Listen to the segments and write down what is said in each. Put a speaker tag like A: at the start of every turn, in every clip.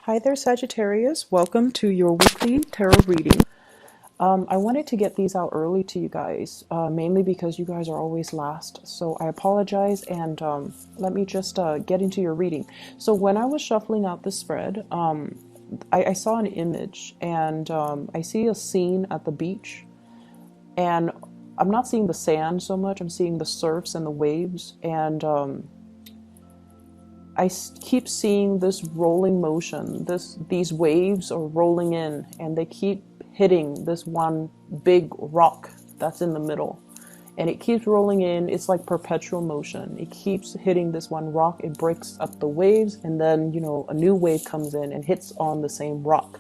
A: Hi there, Sagittarius. Welcome to your weekly tarot reading. I wanted to get these out early to you guys, mainly because you guys are always last. So I apologize, and let me just get into your reading. So when I was shuffling out the spread, I saw an image, and I see a scene at the beach, and I'm not seeing the sand so much. I'm seeing the surfs and the waves, and keep seeing this rolling motion. These waves are rolling in, and they keep hitting this one big rock that's in the middle, and it keeps rolling in. It's like perpetual motion. It keeps hitting this one rock. It breaks up the waves, and then a new wave comes in and hits on the same rock.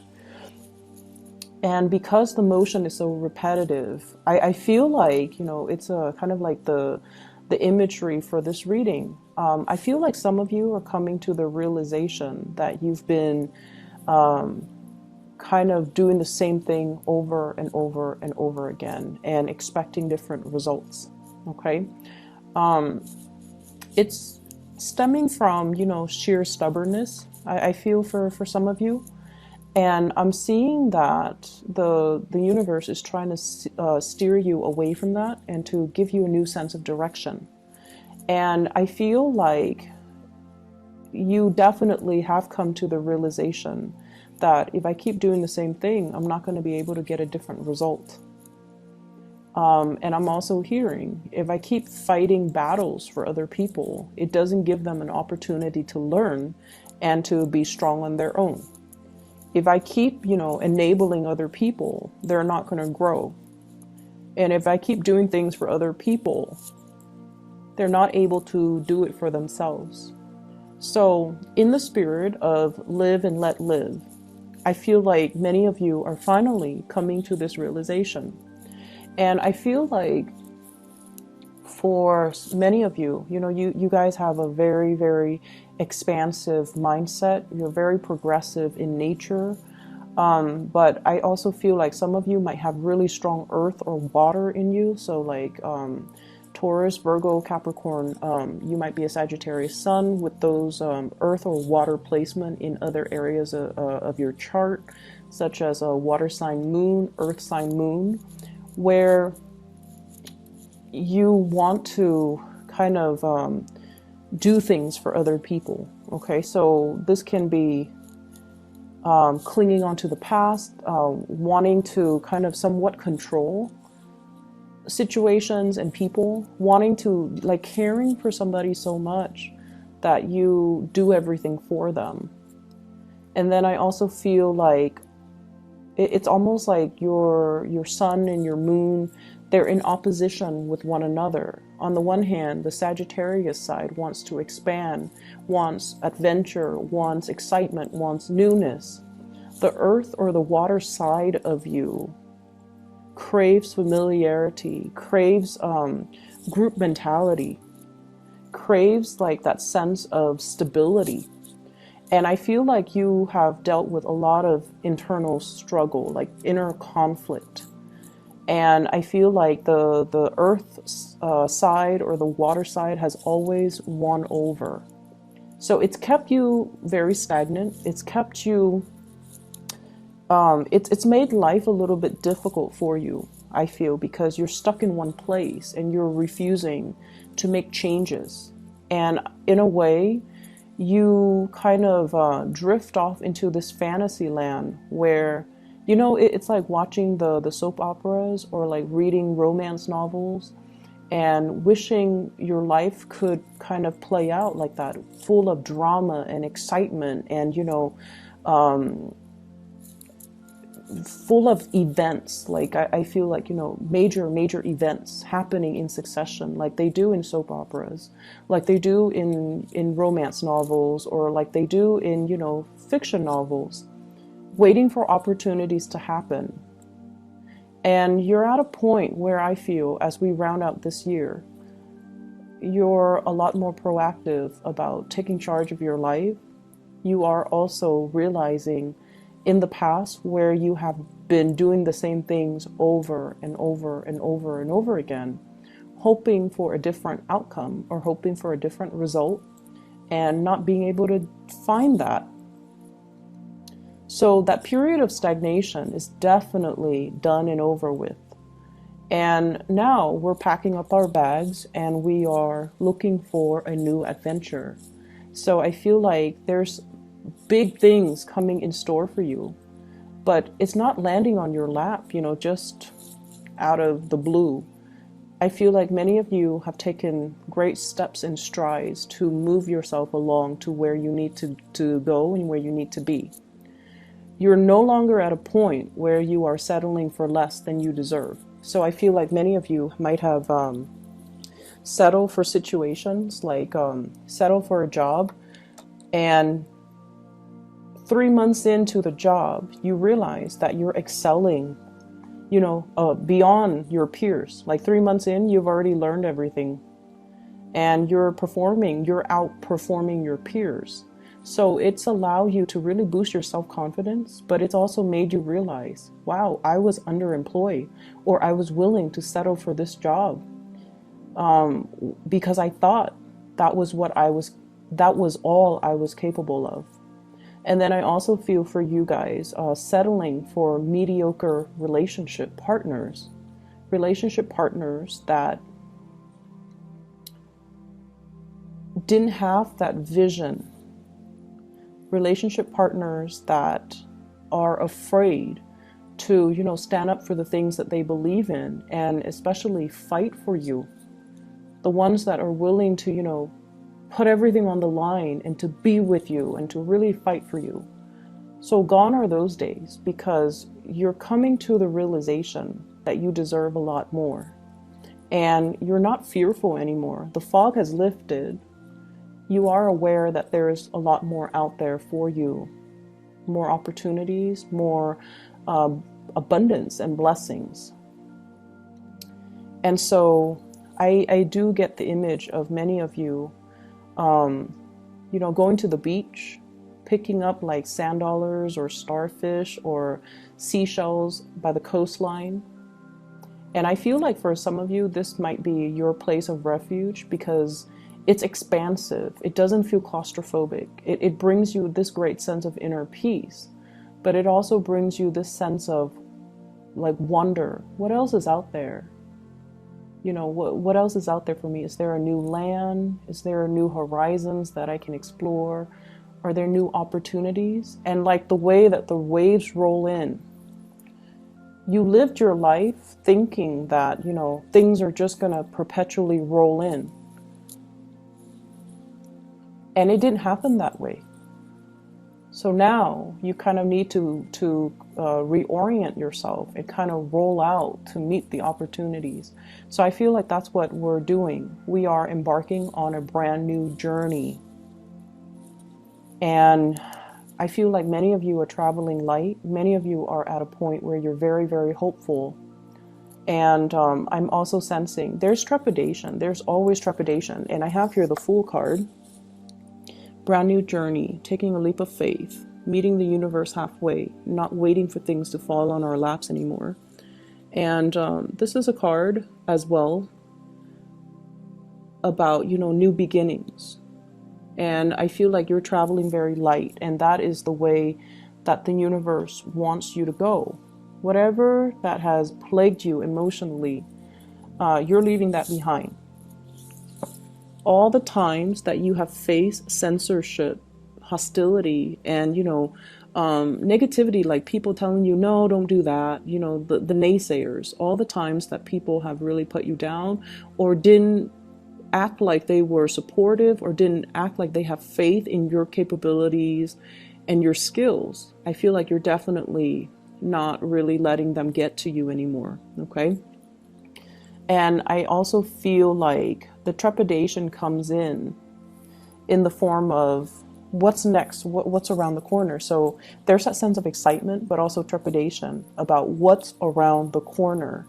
A: And because the motion is so repetitive, I feel like it's a kind of like the imagery for this reading. I feel like some of you are coming to the realization that you've been kind of doing the same thing over and over and over again and expecting different results. Okay. It's stemming from, sheer stubbornness, I feel for some of you. And I'm seeing that the universe is trying to steer you away from that and to give you a new sense of direction. And I feel like you definitely have come to the realization that if I keep doing the same thing, I'm not going to be able to get a different result. And I'm also hearing, if I keep fighting battles for other people, it doesn't give them an opportunity to learn and to be strong on their own. If I keep, enabling other people, they're not going to grow. And if I keep doing things for other people, they're not able to do it for themselves. So in the spirit of live and let live, I feel like many of you are finally coming to this realization. And I feel like for many of you, you guys have a very, very expansive mindset. You're very progressive in nature. But I also feel like some of you might have really strong earth or water in you. So like Taurus, Virgo, Capricorn, you might be a Sagittarius sun with those earth or water placement in other areas of your chart, such as a water sign moon, earth sign moon, where you want to kind of do things for other people. Okay, so this can be clinging onto the past, wanting to kind of somewhat control situations and people, wanting to, like, caring for somebody so much that you do everything for them. And then I also feel like it's almost like your sun and your moon, they're in opposition with one another. On the one hand, the Sagittarius side wants to expand, wants adventure, wants excitement, wants newness. The earth or the water side of you craves familiarity, craves group mentality, craves like that sense of stability. And I feel like you have dealt with a lot of internal struggle, like inner conflict. And I feel like the earth side or the water side has always won over. So it's kept you very stagnant. It's kept you, it's made life a little bit difficult for you, I feel, because you're stuck in one place and you're refusing to make changes. And in a way, you kind of drift off into this fantasy land where, it's like watching the soap operas or like reading romance novels and wishing your life could kind of play out like that, full of drama and excitement and, full of events. Like I feel like, major events happening in succession, like they do in soap operas, like they do in romance novels, or like they do in, fiction novels, waiting for opportunities to happen. And you're at a point where I feel, as we round out this year, you're a lot more proactive about taking charge of your life. You are also realizing in the past where you have been doing the same things over and over and over and over again, hoping for a different outcome or hoping for a different result, and not being able to find that. So that period of stagnation is definitely done and over with. And now we're packing up our bags and we are looking for a new adventure. So I feel like there's big things coming in store for you, but it's not landing on your lap, just out of the blue. I feel like many of you have taken great steps and strides to move yourself along to where you need to go and where you need to be. You're no longer at a point where you are settling for less than you deserve. So I feel like many of you might have settled for situations like settle for a job, and 3 months into the job, you realize that you're excelling, beyond your peers. Like 3 months in, you've already learned everything and you're outperforming your peers. So it's allowed you to really boost your self-confidence, but it's also made you realize, wow, I was underemployed, or I was willing to settle for this job because I thought that was all I was capable of. And then I also feel for you guys settling for mediocre relationship partners that didn't have that vision, relationship partners that are afraid to, stand up for the things that they believe in and especially fight for you. The ones that are willing to, put everything on the line and to be with you and to really fight for you. So gone are those days, because you're coming to the realization that you deserve a lot more. And you're not fearful anymore. The fog has lifted. You are aware that there's a lot more out there for you. More opportunities, more abundance and blessings. And so I do get the image of many of you going to the beach, picking up like sand dollars or starfish or seashells by the coastline. And I feel like for some of you, this might be your place of refuge because it's expansive. It doesn't feel claustrophobic. It brings you this great sense of inner peace, but it also brings you this sense of like wonder. What else is out there? What else is out there for me? Is there a new land? Is there new horizons that I can explore? Are there new opportunities? And like the way that the waves roll in, you lived your life thinking that, things are just going to perpetually roll in. And it didn't happen that way. So now you kind of need to reorient yourself and kind of roll out to meet the opportunities. So I feel like that's what we're doing. We are embarking on a brand new journey. And I feel like many of you are traveling light. Many of you are at a point where you're very, very hopeful. And I'm also sensing there's trepidation. There's always trepidation. And I have here the Fool card. Brand new journey, taking a leap of faith, meeting the universe halfway, not waiting for things to fall on our laps anymore. And this is a card as well about, new beginnings. And I feel like you're traveling very light, and that is the way that the universe wants you to go. Whatever that has plagued you emotionally, you're leaving that behind. All the times that you have faced censorship, hostility, and, negativity, like people telling you, no, don't do that, the naysayers, all the times that people have really put you down or didn't act like they were supportive or didn't act like they have faith in your capabilities and your skills, I feel like you're definitely not really letting them get to you anymore, okay? And I also feel like the trepidation comes in the form of what's next, what's around the corner. So there's that sense of excitement, but also trepidation about what's around the corner.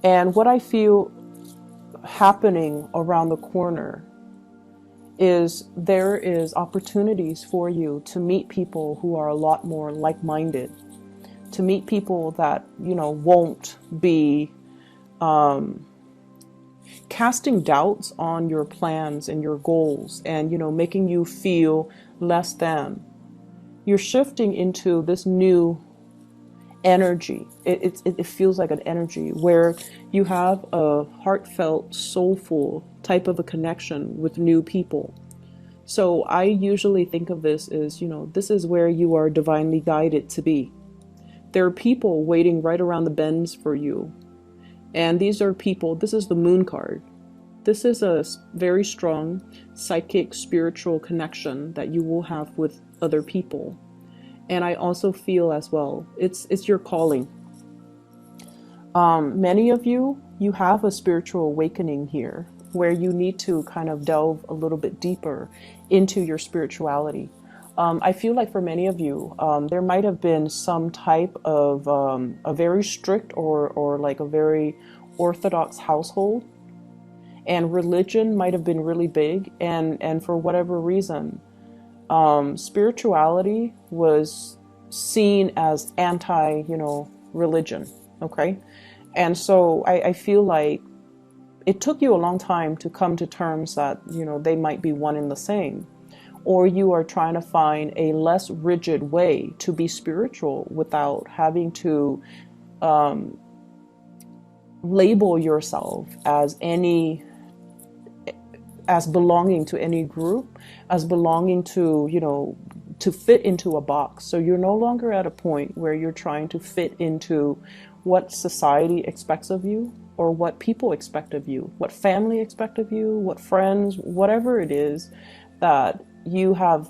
A: And what I feel happening around the corner is there is opportunities for you to meet people who are a lot more like-minded, to meet people that, won't be casting doubts on your plans and your goals and, making you feel less than. You're shifting into this new energy. It feels like an energy where you have a heartfelt, soulful type of a connection with new people. So I usually think of this as, this is where you are divinely guided to be. There are people waiting right around the bends for you. And these are people, this is the moon card. This is a very strong psychic, spiritual connection that you will have with other people. And I also feel as well, it's your calling. Many of you have a spiritual awakening here where you need to kind of delve a little bit deeper into your spirituality. I feel like for many of you, there might have been some type of a very strict or like a very orthodox household, and religion might have been really big, and for whatever reason, spirituality was seen as anti, religion. Okay. And so I feel like it took you a long time to come to terms that, they might be one and the same. Or you are trying to find a less rigid way to be spiritual without having to label yourself as belonging to any group, as belonging to, to fit into a box. So you're no longer at a point where you're trying to fit into what society expects of you, or what people expect of you, what family expect of you, what friends, whatever it is that you have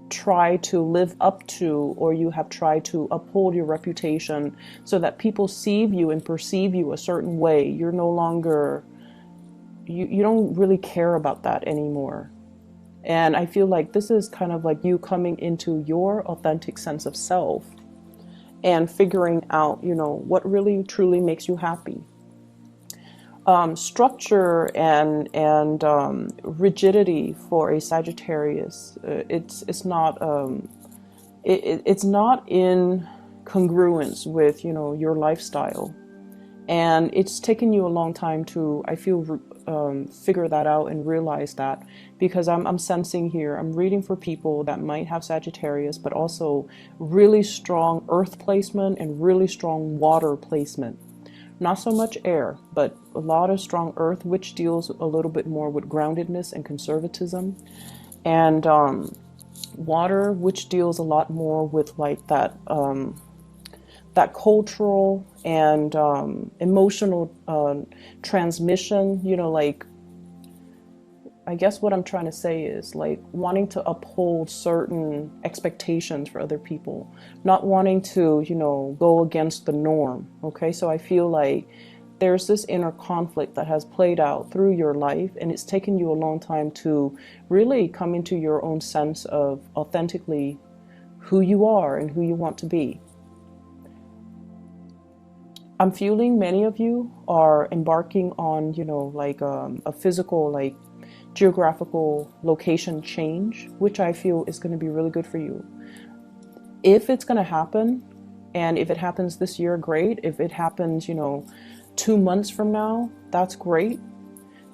A: tried to live up to, or you have tried to uphold your reputation so that people see you and perceive you a certain way. You're no longer, you don't really care about that anymore. And I feel like this is kind of like you coming into your authentic sense of self and figuring out, what really truly makes you happy. Structure and rigidity for a Sagittarius, it's not it's not in congruence with your lifestyle, and it's taken you a long time to, I feel, figure that out and realize that, because I'm sensing here, I'm reading for people that might have Sagittarius, but also really strong earth placement and really strong water placement. Not so much air, but a lot of strong earth, which deals a little bit more with groundedness and conservatism. And water, which deals a lot more with like that that cultural and emotional transmission, like, I guess what I'm trying to say is like wanting to uphold certain expectations for other people, not wanting to, go against the norm. Okay. So I feel like there's this inner conflict that has played out through your life, and it's taken you a long time to really come into your own sense of authentically who you are and who you want to be. I'm feeling many of you are embarking on, like a physical, like geographical location change, which I feel is going to be really good for you. If it's going to happen, and if it happens this year, great. If it happens, 2 months from now, that's great.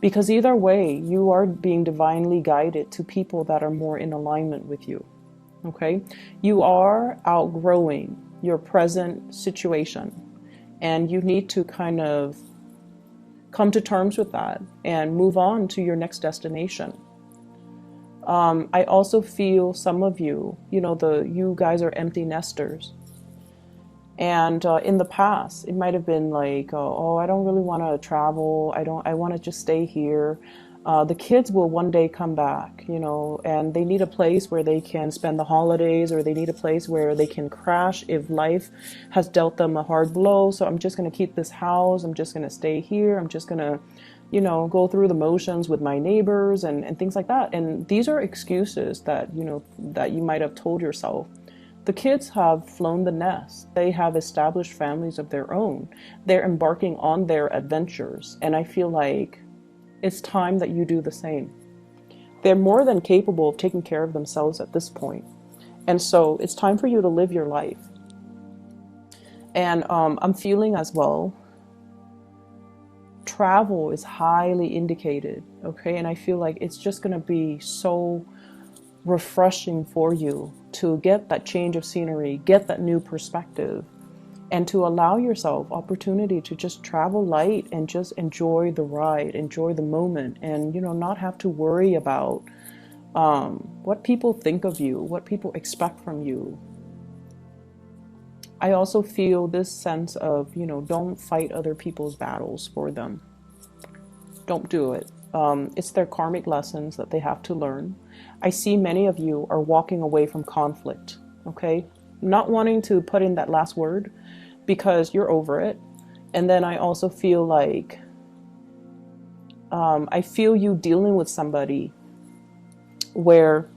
A: Because either way, you are being divinely guided to people that are more in alignment with you. Okay? You are outgrowing your present situation, and you need to kind of come to terms with that and move on to your next destination. I also feel some of you, you guys are empty nesters. And in the past, it might have been like, oh, I don't really want to travel. I want to just stay here. The kids will one day come back, and they need a place where they can spend the holidays, or they need a place where they can crash if life has dealt them a hard blow. So I'm just going to keep this house. I'm just going to stay here. I'm just going to, go through the motions with my neighbors and things like that. And these are excuses that, that you might have told yourself. The kids have flown the nest. They have established families of their own. They're embarking on their adventures. And I feel like it's time that you do the same. They're more than capable of taking care of themselves at this point. And so it's time for you to live your life. And I'm feeling as well, travel is highly indicated, okay? And I feel like it's just going to be so refreshing for you to get that change of scenery, get that new perspective, and to allow yourself opportunity to just travel light and just enjoy the ride, enjoy the moment, and, you know, not have to worry about what people think of you, what people expect from you. I also feel this sense of, you know, don't fight other people's battles for them. Don't do it. It's their karmic lessons that they have to learn. I see many of you are walking away from conflict, okay? Not wanting to put in that last word because you're over it. And then I also feel like, I feel you dealing with somebody where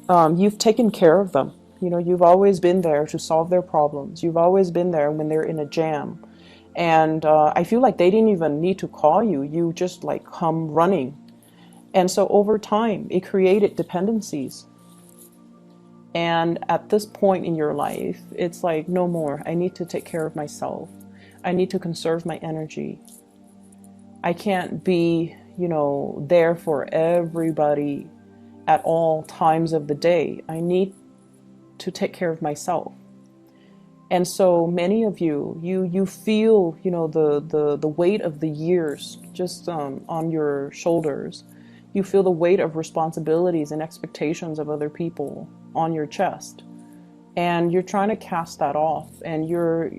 A: you've taken care of them. You know, you've always been there to solve their problems. You've always been there when they're in a jam. And I feel like they didn't even need to call you. You just like come running. And so over time, it created dependencies. And at this point in your life, it's like, no more. I need to take care of myself. I need to conserve my energy. I can't be, you know, there for everybody at all times of the day. I need to take care of myself. And so many of you feel, you know, the weight of the years just on your shoulders. You feel the weight of responsibilities and expectations of other people on your chest. And you're trying to cast that off, and you're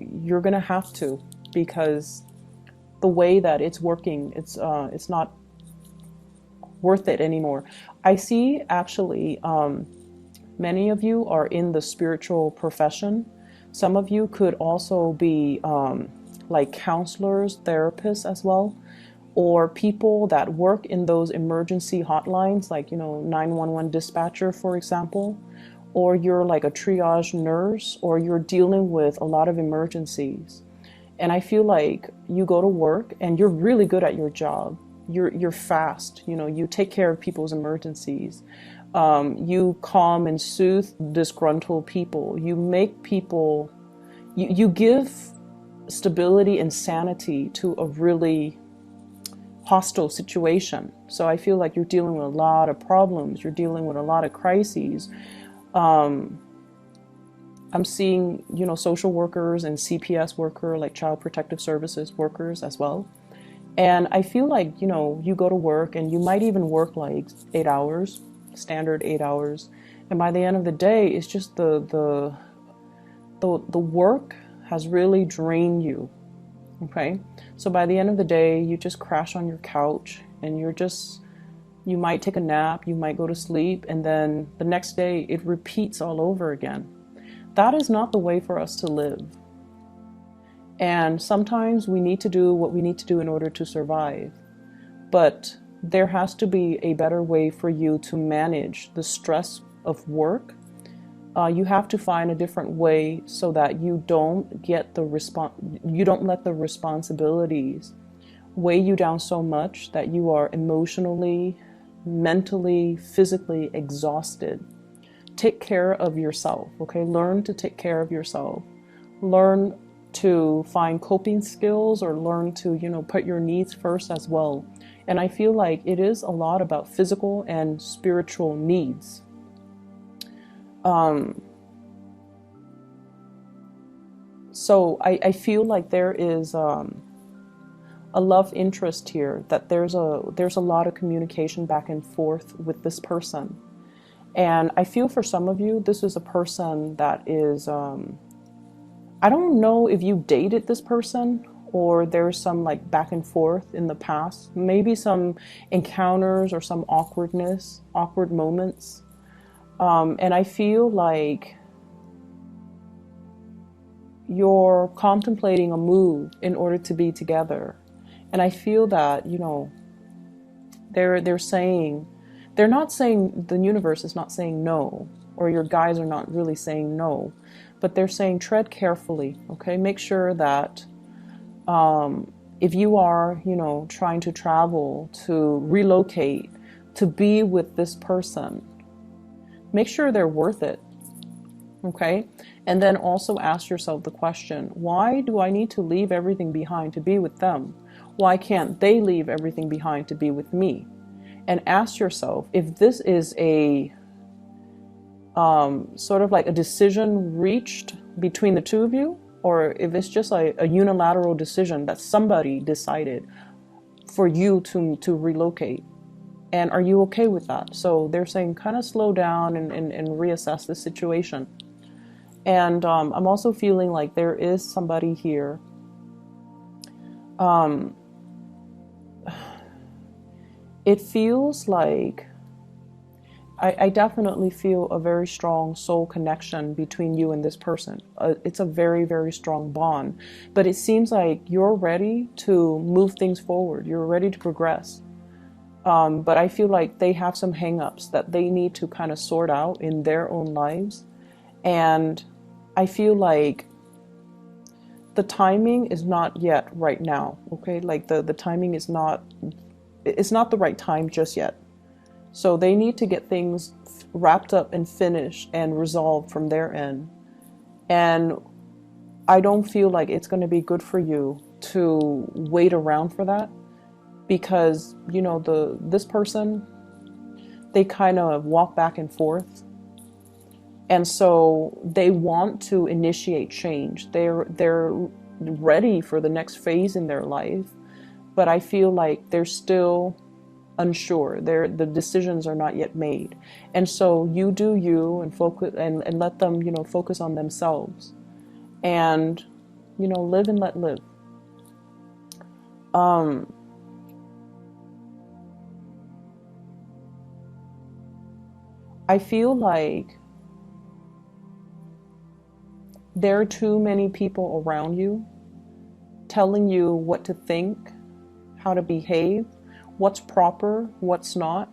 A: going to have to, because the way that it's working, it's not worth it anymore. I see actually many of you are in the spiritual profession. Some of you could also be like counselors, therapists as well, or people that work in those emergency hotlines, like, you know, 911 dispatcher, for example, or you're like a triage nurse, or you're dealing with a lot of emergencies. And I feel like you go to work and you're really good at your job. You're fast, you know, you take care of people's emergencies. You calm and soothe disgruntled people. You make people, you give stability and sanity to a really hostile situation. So I feel like you're dealing with a lot of problems. You're dealing with a lot of crises. I'm seeing, you know, social workers and CPS worker, like Child Protective Services workers as well. And I feel like, you know, you go to work and you might even work like 8 hours, standard 8 hours. And by the end of the day, it's just the work has really drained you. Okay. So by the end of the day, you just crash on your couch and you might take a nap, you might go to sleep, and then the next day it repeats all over again. That is not the way for us to live. And sometimes we need to do what we need to do in order to survive. But there has to be a better way for you to manage the stress of work. You have to find a different way so that you don't get you don't let the responsibilities weigh you down so much that you are emotionally, mentally, physically exhausted. Take care of yourself, okay? Learn to take care of yourself. Learn to find coping skills, or learn to, you know, put your needs first as well. And I feel like it is a lot about physical and spiritual needs. So I feel like there is a love interest here, that there's a lot of communication back and forth with this person. And I feel for some of you, this is a person that is, I don't know if you dated this person or there's some like back and forth in the past, maybe some encounters or some awkward moments. And I feel like you're contemplating a move in order to be together. And I feel that, you know, they're saying, they're not saying, the universe is not saying no, or your guys are not really saying no, but they're saying tread carefully, okay? Make sure that if you are, you know, trying to travel, to relocate, to be with this person, make sure they're worth it, okay? And then also ask yourself the question, why do I need to leave everything behind to be with them? Why can't they leave everything behind to be with me? And ask yourself if this is a sort of like a decision reached between the two of you, or if it's just a unilateral decision that somebody decided for you to relocate. And are you okay with that? So they're saying kind of slow down and reassess the situation. And I'm also feeling like there is somebody here. Um, it feels like I definitely feel a very strong soul connection between you and this person. It's a very, very strong bond. But it seems like you're ready to move things forward. You're ready to progress. But I feel like they have some hangups that they need to kind of sort out in their own lives. And I feel like the timing is not yet right now, okay? Like the timing is not, it's not the right time just yet. So they need to get things wrapped up and finished and resolved from their end. And I don't feel like it's going to be good for you to wait around for that, because, you know, this person, they kind of walk back and forth. And so they want to initiate change. They're ready for the next phase in their life, but I feel like they're still unsure. The decisions are not yet made. And so you do you and focus and let them, you know, focus on themselves and, you know, live and let live. I feel like there are too many people around you telling you what to think, how to behave, what's proper, what's not.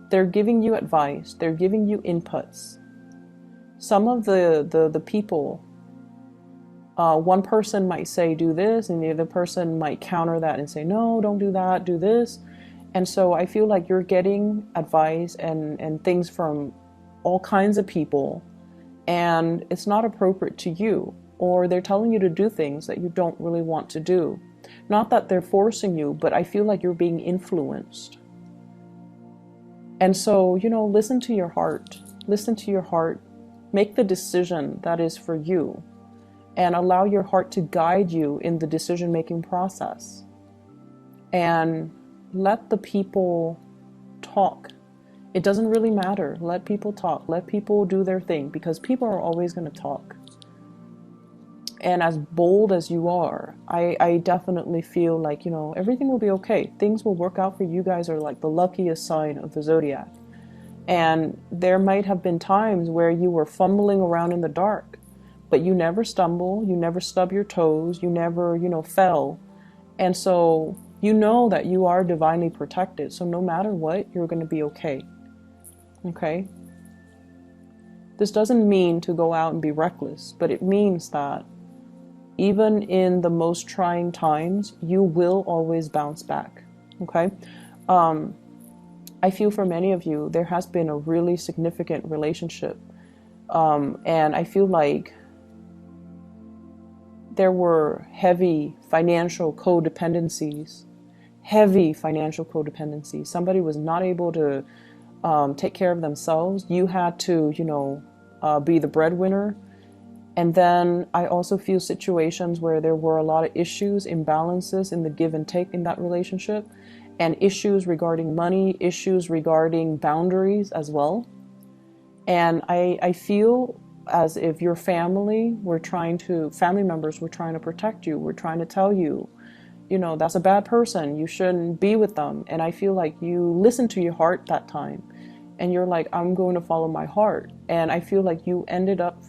A: They're giving you advice. They're giving you inputs. Some of the people, one person might say, do this, and the other person might counter that and say, no, don't do that, do this. And so I feel like you're getting advice and things from all kinds of people, and it's not appropriate to you, or they're telling you to do things that you don't really want to do. Not that they're forcing you, but I feel like you're being influenced. And so, you know, listen to your heart. Listen to your heart. Make the decision that is for you, and allow your heart to guide you in the decision-making process. And let the people talk. It doesn't really matter. Let people talk. Let people do their thing, because people are always going to talk. And as bold as you are, I definitely feel like, you know, everything will be okay. Things will work out for you. Guys are like the luckiest sign of the zodiac. And there might have been times where you were fumbling around in the dark, but you never stumble, you never stub your toes, you never, you know, fell. And so you know that you are divinely protected. So no matter what, you're going to be okay. Okay? This doesn't mean to go out and be reckless, but it means that even in the most trying times, you will always bounce back. Okay? I feel for many of you, there has been a really significant relationship. And I feel like there were heavy financial codependencies. Somebody was not able to take care of themselves. You had to, you know, be the breadwinner. And then I also feel situations where there were a lot of issues, imbalances in the give and take in that relationship, and issues regarding money, issues regarding boundaries as well. And I feel as if your family members were trying to protect you, were trying to tell you, you know, that's a bad person, you shouldn't be with them. And I feel like you listened to your heart that time, and you're like, I'm going to follow my heart. And I feel like you ended up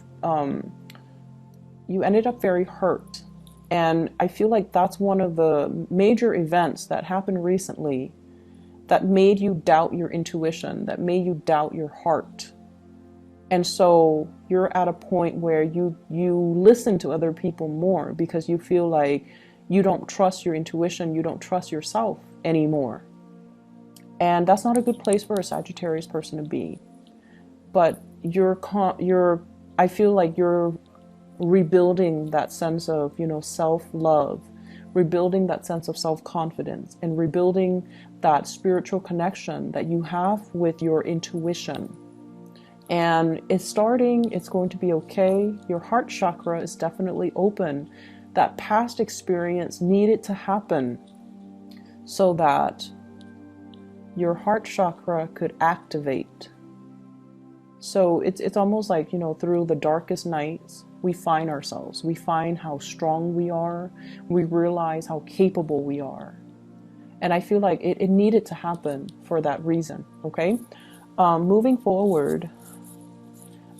A: very hurt. And I feel like that's one of the major events that happened recently that made you doubt your intuition, that made you doubt your heart. And so you're at a point where you listen to other people more because you feel like you don't trust your intuition, you don't trust yourself anymore. And that's not a good place for a Sagittarius person to be. But I feel like you're rebuilding that sense of, you know, self-love, rebuilding that sense of self-confidence, and rebuilding that spiritual connection that you have with your intuition. And it's going to be okay. Your heart chakra is definitely open. That past experience needed to happen so that your heart chakra could activate. So it's almost like, you know, through the darkest nights, we find ourselves. We find how strong we are. We realize how capable we are. And I feel like it needed to happen for that reason, okay? Moving forward,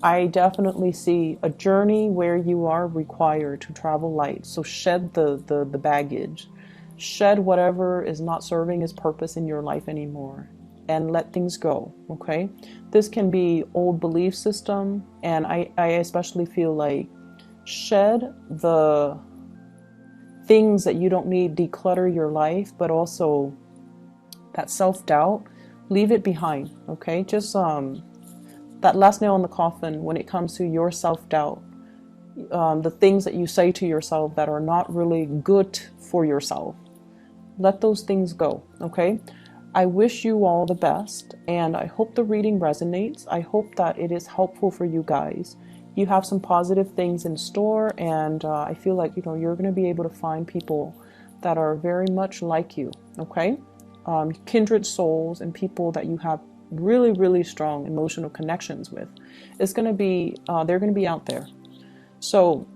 A: I definitely see a journey where you are required to travel light. So shed the baggage. Shed whatever is not serving its purpose in your life anymore. And let things go, okay? This can be old belief system, and I especially feel like shed the things that you don't need, declutter your life, but also that self-doubt, leave it behind, okay? Just that last nail in the coffin when it comes to your self-doubt, the things that you say to yourself that are not really good for yourself. Let those things go, okay? I wish you all the best, and I hope the reading resonates. I hope that it is helpful for you guys. You have some positive things in store, and I feel like, you know, you're going to be able to find people that are very much like you, okay? Kindred souls and people that you have really, really strong emotional connections with. It's going to be, they're going to be out there. So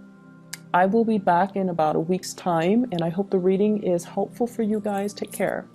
A: I will be back in about a week's time, and I hope the reading is helpful for you guys. Take care.